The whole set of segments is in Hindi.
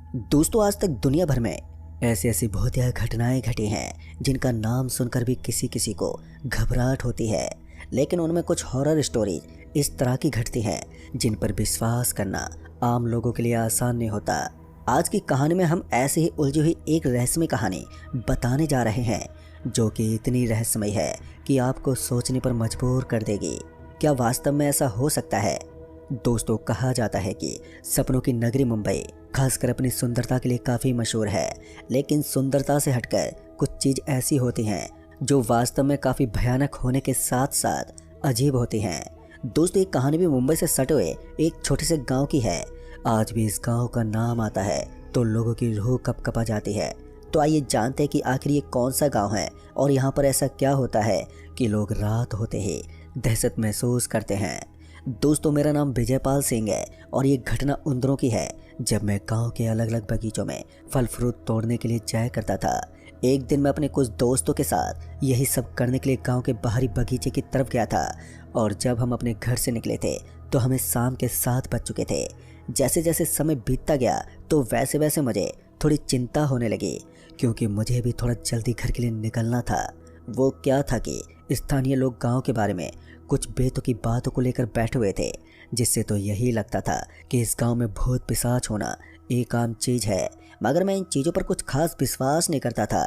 दोस्तों, आज तक दुनिया भर में ऐसी ऐसी भौतिक घटनाएं घटी हैं जिनका नाम सुनकर भी किसी किसी को घबराहट होती है। लेकिन उनमें कुछ हॉरर स्टोरीज इस तरह की घटती हैं जिन पर विश्वास करना आम लोगों के लिए आसान नहीं होता। आज की कहानी में हम ऐसे ही उलझी हुई एक रहस्यमय कहानी बताने जा रहे हैं जो कि इतनी रहस्यमय है कि आपको सोचने पर मजबूर कर देगी। क्या वास्तव में ऐसा हो सकता है? दोस्तों, कहा जाता है कि सपनों की नगरी मुंबई खासकर अपनी सुंदरता के लिए काफ़ी मशहूर है। लेकिन सुंदरता से हटकर कुछ चीज़ ऐसी होती हैं जो वास्तव में काफ़ी भयानक होने के साथ साथ अजीब होती हैं। दोस्तों, एक कहानी भी मुंबई से सटे हुए एक छोटे से गांव की है। आज भी इस गांव का नाम आता है तो लोगों की रूह कँपा जाती है। तो आइए जानते हैं कि आखिर ये कौन सा गाँव है और यहाँ पर ऐसा क्या होता है कि लोग रात होते ही दहशत महसूस करते हैं। दोस्तों, मेरा नाम विजयपाल सिंह है और ये घटना उन दिनों की है जब मैं गांव के अलग अलग बगीचों में फल फ्रूट तोड़ने के लिए जाया करता था। एक दिन मैं अपने कुछ दोस्तों के साथ यही सब करने के लिए गांव के बाहरी बगीचे की तरफ गया था और जब हम अपने घर से निकले थे तो हमें शाम के 7 बज चुके थे। जैसे जैसे समय बीतता गया तो वैसे वैसे मुझे थोड़ी चिंता होने लगी क्योंकि मुझे भी थोड़ा जल्दी घर के लिए निकलना था। वो क्या था कि स्थानीय लोग गांव के बारे में कुछ बेतुकी बातों को लेकर बैठे हुए थे, जिससे तो यही लगता था कि इस गांव में भूत पिशाच होना एक आम चीज़ है। मगर मैं इन चीज़ों पर कुछ खास विश्वास नहीं करता था,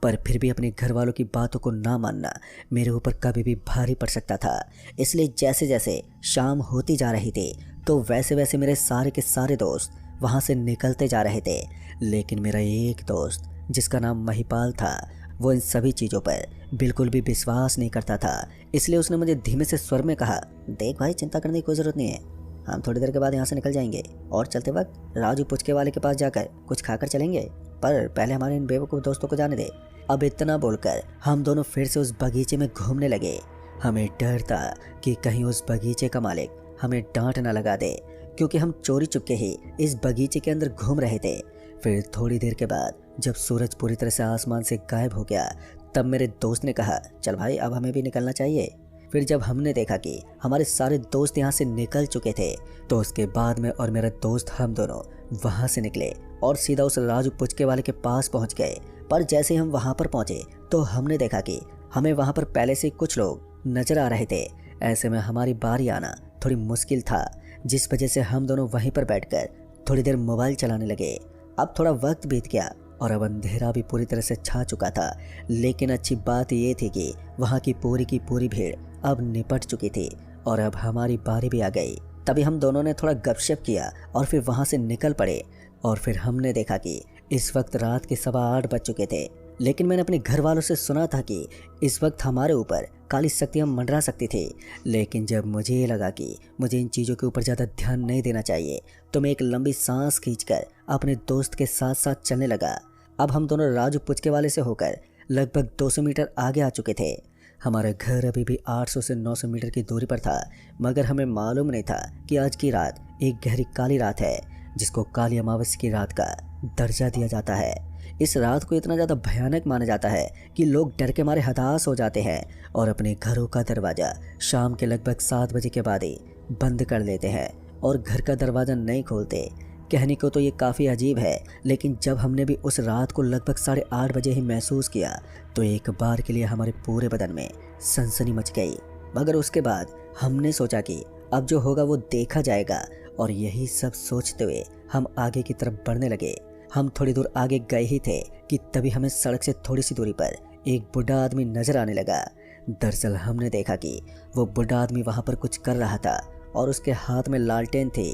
पर फिर भी अपने घर वालों की बातों को ना मानना मेरे ऊपर कभी भी भारी पड़ सकता था। इसलिए जैसे जैसे शाम होती जा रही थी तो वैसे वैसे मेरे सारे के सारे दोस्त वहाँ से निकलते जा रहे थे। लेकिन मेरा एक दोस्त जिसका नाम महिपाल था, वो इन सभी चीज़ों पर बिल्कुल भी विश्वास नहीं करता था। इसलिए उसने मुझे धीमे से स्वर में कहा, देख भाई, चिंता करने की कोई ज़रूरत नहीं है। हम थोड़ी देर के बाद यहाँ से निकल जाएंगे और चलते वक्त राजू पुचके वाले के पास जाकर कुछ खाकर चलेंगे, पर पहले हमारे इन बेवकूफ़ दोस्तों को जाने दे। अब इतना बोलकर हम दोनों फिर से उस बगीचे में घूमने लगे। हमें डर था कि कहीं उस बगीचे का मालिक हमें डांट न लगा दे, क्योंकि हम चोरी चुपके ही इस बगीचे के अंदर घूम रहे थे। फिर थोड़ी देर के बाद जब सूरज पूरी तरह से आसमान से गायब हो गया तब मेरे दोस्त ने कहा, चल भाई, अब हमें भी निकलना चाहिए। फिर जब हमने देखा कि हमारे सारे दोस्त यहाँ से निकल चुके थे तो उसके बाद मैं और मेरा दोस्त हम दोनों वहाँ से निकले और सीधा उस राजू पुचके वाले के पास पहुँच गए। पर जैसे हम वहाँ पर पहुँचे तो हमने देखा कि हमें वहाँ पर पहले से कुछ लोग नजर आ रहे थे। ऐसे में हमारी बारी आना थोड़ी मुश्किल था, जिस वजह से हम दोनों वहीं पर बैठकर थोड़ी देर मोबाइल चलाने लगे। अब थोड़ा वक्त बीत गया और अब अंधेरा भी पूरी तरह से छा चुका था। लेकिन अच्छी बात ये थी कि वहाँ की पूरी भीड़ अब निपट चुकी थी और अब हमारी बारी भी आ गई। तभी हम दोनों ने थोड़ा गपशप किया और फिर वहाँ से निकल पड़े। और फिर हमने देखा कि इस वक्त रात के 8:15 बज चुके थे। लेकिन मैंने अपने घर वालों से सुना था कि इस वक्त हमारे ऊपर काली शक्तियाँ मंडरा सकती थी। लेकिन जब मुझे ये लगा कि मुझे इन चीज़ों के ऊपर ज़्यादा ध्यान नहीं देना चाहिए तो मैं एक लंबी सांस खींचकर अपने दोस्त के साथ साथ चलने लगा। अब हम दोनों राजू पुचके वाले से होकर लगभग 200 मीटर आगे आ चुके थे। हमारा घर अभी भी 800 से 900 मीटर की दूरी पर था, मगर हमें मालूम नहीं था कि आज की रात एक गहरी काली रात है जिसको काली अमावस्या की रात का दर्जा दिया जाता है। इस रात को इतना ज़्यादा भयानक माना जाता है कि लोग डर के मारे हताश हो जाते हैं और अपने घरों का दरवाज़ा शाम के लगभग 7 बजे के बाद ही बंद कर देते हैं और घर का दरवाज़ा नहीं खोलते। कहने को तो ये काफ़ी अजीब है, लेकिन जब हमने भी उस रात को लगभग 8:30 बजे ही महसूस किया तो एक बार के लिए हमारे पूरे बदन में सनसनी मच गई। मगर उसके बाद हमने सोचा कि अब जो होगा वो देखा जाएगा और यही सब सोचते हुए हम आगे की तरफ बढ़ने लगे। हम थोड़ी दूर आगे गए ही थे कि तभी हमें सड़क से थोड़ी सी दूरी पर एक बूढ़ा आदमी नजर आने लगा। दरअसल हमने देखा कि वो बूढ़ा आदमी वहाँ पर कुछ कर रहा था और उसके हाथ में लालटेन थी।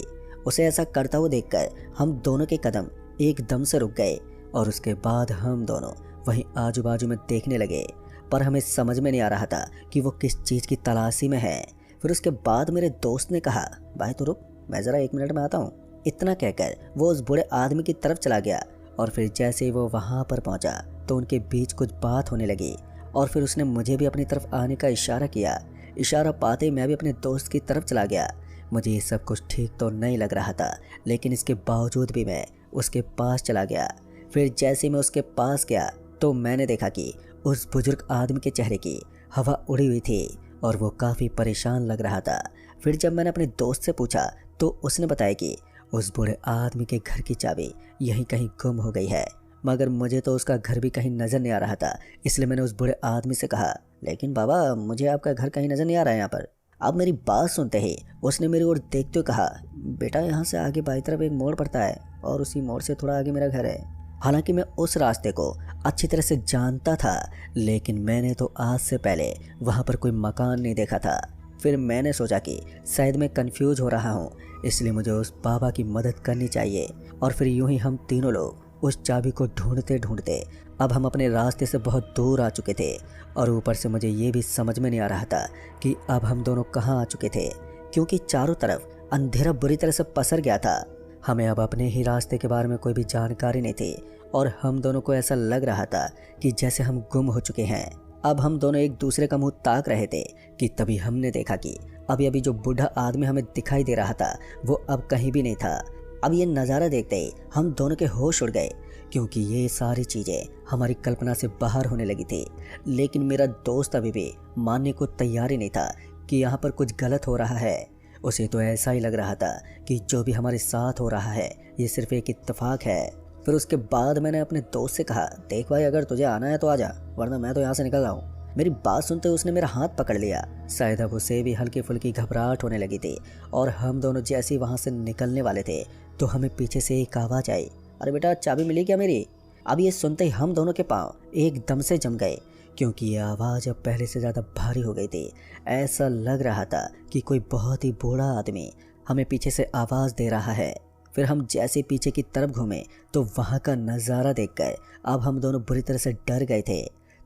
उसे ऐसा करता हुआ देखकर हम दोनों के कदम एकदम से रुक गए और उसके बाद हम दोनों वहीं आजू बाजू में देखने लगे, पर हमें समझ में नहीं आ रहा था कि वो किस चीज़ की तलाशी में है। फिर उसके बाद मेरे दोस्त ने कहा, भाई तो रुक, मैं ज़रा 1 मिनट में आता हूँ। इतना कहकर वो उस बूढ़े आदमी की तरफ चला गया और फिर जैसे ही वो वहाँ पर पहुँचा तो उनके बीच कुछ बात होने लगी और फिर उसने मुझे भी अपनी तरफ आने का इशारा किया। इशारा पाते मैं भी अपने दोस्त की तरफ चला गया। मुझे ये सब कुछ ठीक तो नहीं लग रहा था, लेकिन इसके बावजूद भी मैं उसके पास चला गया। फिर जैसे मैं उसके पास गया तो मैंने देखा कि उस बुजुर्ग आदमी के चेहरे की हवा उड़ी हुई थी और वो काफ़ी परेशान लग रहा था। फिर जब मैंने अपने दोस्त से पूछा तो उसने बताया कि उस बूढ़े आदमी के घर की चाबी यहीं कहीं गुम हो गई है, मगर मुझे तो उसका घर भी कहीं नज़र नहीं आ रहा था। इसलिए मैंने उस बूढ़े आदमी से कहा, लेकिन बाबा मुझे आपका घर कहीं नज़र नहीं आ रहा है यहाँ पर। अब मेरी बात सुनते ही उसने मेरी ओर देखते हुए कहा, बेटा यहाँ से आगे बाई तरफ एक मोड़ पड़ता है और उसी मोड़ से थोड़ा आगे मेरा घर है। हालांकि मैं उस रास्ते को अच्छी तरह से जानता था, लेकिन मैंने तो आज से पहले वहाँ पर कोई मकान नहीं देखा था। फिर मैंने सोचा कि शायद मैं कंफ्यूज हो रहा हूँ, इसलिए मुझे उस बाबा की मदद करनी चाहिए। और फिर यूं ही हम तीनों लोग उस चाबी को ढूंढते ढूंढते अब हम अपने रास्ते से बहुत दूर आ चुके थे। और ऊपर से मुझे ये भी समझ में नहीं आ रहा था कि अब हम दोनों कहाँ आ चुके थे, क्योंकि चारों तरफ अंधेरा बुरी तरह से पसर गया था। हमें अब अपने ही रास्ते के बारे में कोई भी जानकारी नहीं थी और हम दोनों को ऐसा लग रहा था कि जैसे हम गुम हो चुके हैं। अब हम दोनों एक दूसरे का मुंह ताक रहे थे कि तभी हमने देखा कि अभी अभी जो बूढ़ा आदमी हमें दिखाई दे रहा था वो अब कहीं भी नहीं था। अब ये नज़ारा देखते ही हम दोनों के होश उड़ गए, क्योंकि ये सारी चीज़ें हमारी कल्पना से बाहर होने लगी थी। लेकिन मेरा दोस्त अभी भी मानने को तैयार ही नहीं था कि यहाँ पर कुछ गलत हो रहा है। उसे तो ऐसा ही लग रहा था कि जो भी हमारे साथ हो रहा है ये सिर्फ एक इत्तेफाक है। फिर उसके बाद मैंने अपने दोस्त से कहा, देख भाई अगर तुझे आना है तो आजा, वरना मैं तो यहाँ से निकल रहा हूँ। मेरी बात सुनते उसने मेरा हाथ पकड़ लिया। शायद अब उसे भी हल्की फुल्की घबराहट होने लगी थी। और हम दोनों जैसे ही वहाँ से निकलने वाले थे तो हमें पीछे से एक आवाज़ आई, अरे बेटा चाबी मिली क्या मेरी? अब ये सुनते ही हम दोनों के पाँव एकदम से जम गए, क्योंकि ये आवाज़ अब पहले से ज़्यादा भारी हो गई थी। ऐसा लग रहा था कि कोई बहुत ही बूढ़ा आदमी हमें पीछे से आवाज़ दे रहा है। फिर हम जैसे पीछे की तरफ घूमे तो वहाँ का नज़ारा देखकर अब हम दोनों बुरी तरह से डर गए थे।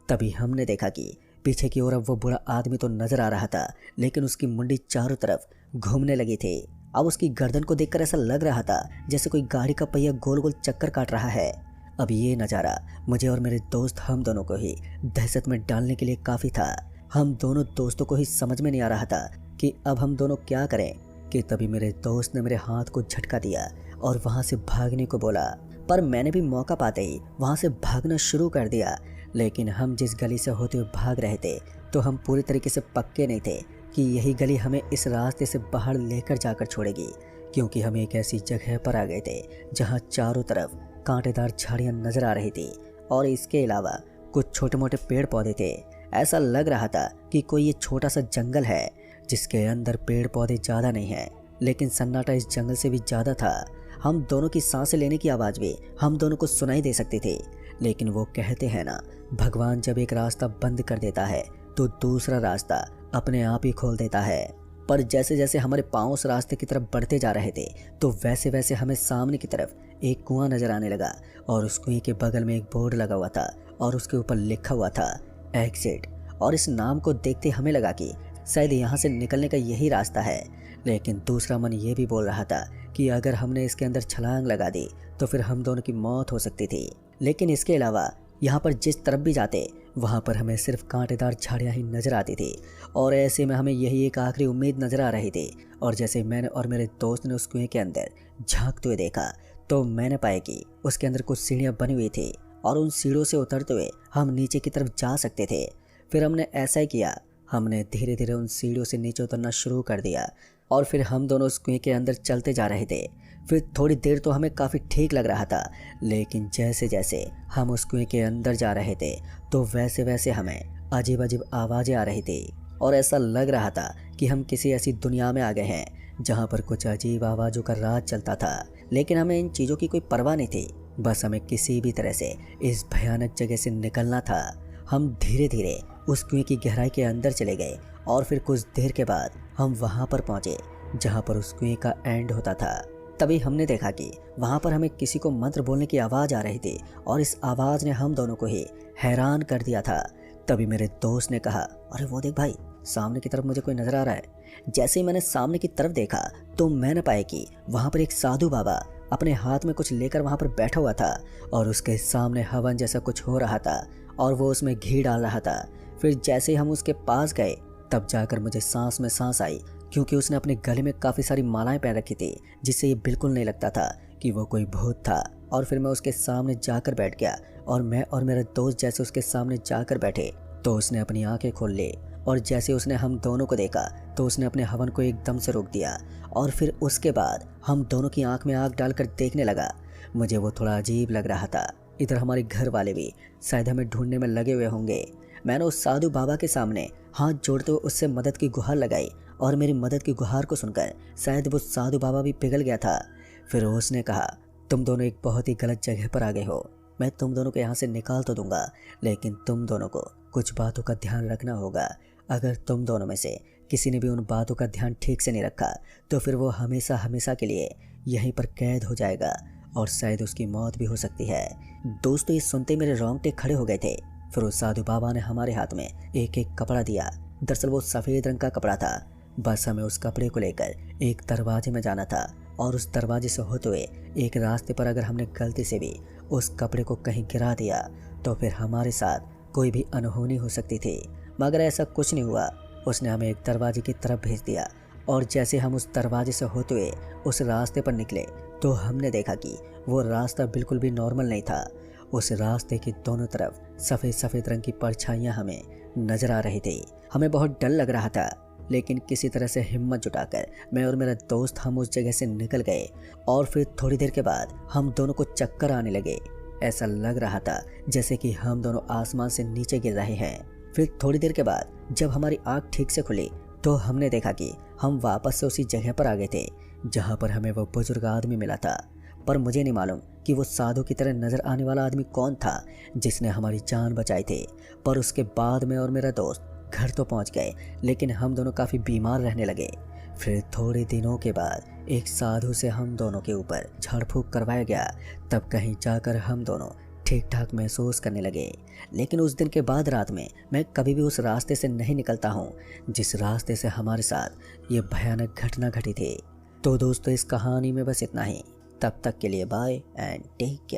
तभी हमने देखा कि पीछे की ओर अब वो बूढ़ा आदमी तो नज़र आ रहा था, लेकिन उसकी मुंडी चारों तरफ घूमने लगी थी। अब उसकी गर्दन को देखकर ऐसा लग रहा था जैसे कोई गाड़ी का पहिया गोल गोल चक्कर काट रहा है। अब ये नज़ारा मुझे और मेरे दोस्त हम दोनों को ही दहशत में डालने के लिए काफ़ी था। हम दोनों दोस्तों को ही समझ में नहीं आ रहा था कि अब हम दोनों क्या करें कि तभी मेरे दोस्त ने मेरे हाथ को झटका दिया और वहाँ से भागने को बोला। पर मैंने भी मौका पाते ही वहाँ से भागना शुरू कर दिया। लेकिन हम जिस गली से होते हुए भाग रहे थे तो हम पूरी तरीके से पक्के नहीं थे कि यही गली हमें इस रास्ते से बाहर लेकर जाकर छोड़ेगी, क्योंकि हम एक ऐसी जगह पर आ गए थे जहाँ चारों तरफ कांटेदार झाड़ियाँ नजर आ रही थी और इसके अलावा कुछ छोटे मोटे पेड़ पौधे थे। ऐसा लग रहा था कि कोई ये छोटा सा जंगल है जिसके अंदर पेड़ पौधे ज़्यादा नहीं हैं, लेकिन सन्नाटा इस जंगल से भी ज़्यादा था। हम दोनों की सांसें लेने की आवाज़ भी हम दोनों को सुनाई दे सकती थी। लेकिन वो कहते हैं ना, भगवान जब एक रास्ता बंद कर देता है तो दूसरा रास्ता अपने आप ही खोल देता है। पर जैसे जैसे हमारे पाँव उस रास्ते की तरफ बढ़ते जा रहे थे तो वैसे वैसे हमें सामने की तरफ एक कुआं नजर आने लगा और उस कुएं के बगल में एक बोर्ड लगा हुआ था और उसके ऊपर लिखा हुआ था एग्जिट। और इस नाम को देखते हमें लगा कि शायद यहाँ से निकलने का यही रास्ता है। लेकिन दूसरा मन ये भी बोल रहा था कि अगर हमने इसके अंदर छलांग लगा दी तो फिर हम दोनों की मौत हो सकती थी। लेकिन इसके अलावा यहाँ पर जिस तरफ भी जाते वहाँ पर हमें सिर्फ कांटेदार झाड़ियाँ ही नजर आती थी और ऐसे में हमें यही एक आखिरी उम्मीद नजर आ रही थी। और जैसे मैंने और मेरे दोस्त ने उस कुएं के अंदर झांकते हुए देखा तो मैंने पाया कि उसके अंदर कुछ सीढ़ियाँ बनी हुई थी और उन सीढ़ियों से उतरते हुए हम नीचे की तरफ जा सकते थे। फिर हमने ऐसा ही किया, हमने धीरे धीरे उन सीढ़ियों से नीचे उतरना शुरू कर दिया और फिर हम दोनों उस कुएं के अंदर चलते जा रहे थे। फिर थोड़ी देर तो हमें काफ़ी ठीक लग रहा था, लेकिन जैसे जैसे हम उस कुएं के अंदर जा रहे थे तो वैसे वैसे हमें अजीब अजीब आवाज़ें आ रही थी और ऐसा लग रहा था कि हम किसी ऐसी दुनिया में आ गए हैं जहाँ पर कुछ अजीब आवाज़ों का राज चलता था। लेकिन हमें इन चीज़ों की कोई परवाह नहीं थी, बस हमें किसी भी तरह से इस भयानक जगह से निकलना था। हम धीरे धीरे उस कुएं की गहराई के अंदर चले गए और फिर कुछ देर के बाद हम वहाँ पर पहुँचे जहाँ पर उस कुएं का एंड होता था। तभी हमने देखा कि वहाँ पर हमें किसी को मंत्र बोलने की आवाज़ आ रही थी और इस आवाज़ ने हम दोनों को ही हैरान कर दिया था। तभी मेरे दोस्त ने कहा, अरे वो देख भाई, सामने की तरफ मुझे कोई नज़र आ रहा है। जैसे ही मैंने सामने की तरफ देखा तो मैंने पाया कि वहाँ पर एक साधु बाबा अपने हाथ में कुछ लेकर वहाँ पर बैठा हुआ था और उसके सामने हवन जैसा कुछ हो रहा था और वो उसमें घी डाल रहा था। फिर जैसे ही हम उसके पास गए तब जाकर मुझे सांस में सांस आई, क्योंकि उसने अपने गले में काफ़ी सारी मालाएं पहन रखी थी जिससे ये बिल्कुल नहीं लगता था कि वो कोई भूत था। और फिर मैं उसके सामने जाकर बैठ गया और मैं और मेरा दोस्त जैसे उसके सामने जाकर बैठे तो उसने अपनी आंखें खोल ली और जैसे उसने हम दोनों को देखा तो उसने अपने हवन को एकदम से रोक दिया और फिर उसके बाद हम दोनों की आंख में आंख डालकर देखने लगा। मुझे वो थोड़ा अजीब लग रहा था। इधर हमारे घर वाले भी शायद हमें ढूंढने में लगे हुए होंगे। मैंने उस साधु बाबा के सामने हाथ जोड़ते हुए उससे मदद की गुहार लगाई और मेरी मदद की गुहार को सुनकर शायद वो साधु बाबा भी पिघल गया था। फिर उसने कहा, तुम दोनों एक बहुत ही गलत जगह पर आ गए हो। मैं तुम दोनों को यहाँ से निकाल तो दूंगा, लेकिन तुम दोनों को कुछ बातों का ध्यान रखना होगा। अगर तुम दोनों में से किसी ने भी उन बातों का ध्यान ठीक से नहीं रखा तो फिर वो हमेशा हमेशा के लिए यहीं पर कैद हो जाएगा और शायद उसकी मौत भी हो सकती है। दोस्तों, ये सुनते मेरे रोंगटे खड़े हो गए थे। फिर उस साधु बाबा ने हमारे हाथ में एक एक कपड़ा दिया। दरअसल वो सफ़ेद रंग का कपड़ा था। बस हमें उस कपड़े को लेकर एक दरवाजे में जाना था और उस दरवाजे से होते हुए एक रास्ते पर अगर हमने गलती से भी उस कपड़े को कहीं गिरा दिया तो फिर हमारे साथ कोई भी अनहोनी हो सकती थी। मगर ऐसा कुछ नहीं हुआ। उसने हमें एक दरवाजे की तरफ भेज दिया और जैसे हम उस दरवाजे से होते हुए उस रास्ते पर निकले तो हमने देखा कि वो रास्ता बिल्कुल भी नॉर्मल नहीं था। उस रास्ते की दोनों तरफ सफ़ेद सफ़ेद रंग की परछाइयाँ हमें नजर आ रही थी। हमें बहुत डर लग रहा था, लेकिन किसी तरह से हिम्मत जुटाकर मैं और मेरा दोस्त हम उस जगह से निकल गए और फिर थोड़ी देर के बाद हम दोनों को चक्कर आने लगे। ऐसा लग रहा था जैसे कि हम दोनों आसमान से नीचे गिर रहे हैं। फिर थोड़ी देर के बाद जब हमारी आँख ठीक से खुली तो हमने देखा कि हम वापस से उसी जगह पर आ गए थे जहाँ पर हमें वो बुजुर्ग आदमी मिला था। पर मुझे नहीं मालूम कि वो साधु की तरह नज़र आने वाला आदमी कौन था जिसने हमारी जान बचाई थी। पर उसके बाद मैं और मेरा दोस्त घर तो पहुंच गए, लेकिन हम दोनों काफ़ी बीमार रहने लगे। फिर थोड़े दिनों के बाद एक साधु से हम दोनों के ऊपर झाड़ फूक करवाया गया। तब कहीं जाकर हम दोनों ठीक ठाक महसूस करने लगे। लेकिन उस दिन के बाद रात में मैं कभी भी उस रास्ते से नहीं निकलता हूँ जिस रास्ते से हमारे साथ ये भयानक घटना घटी थी। तो दोस्तों, इस कहानी में बस इतना ही। तब तक के लिए बाय एंड टेक केयर।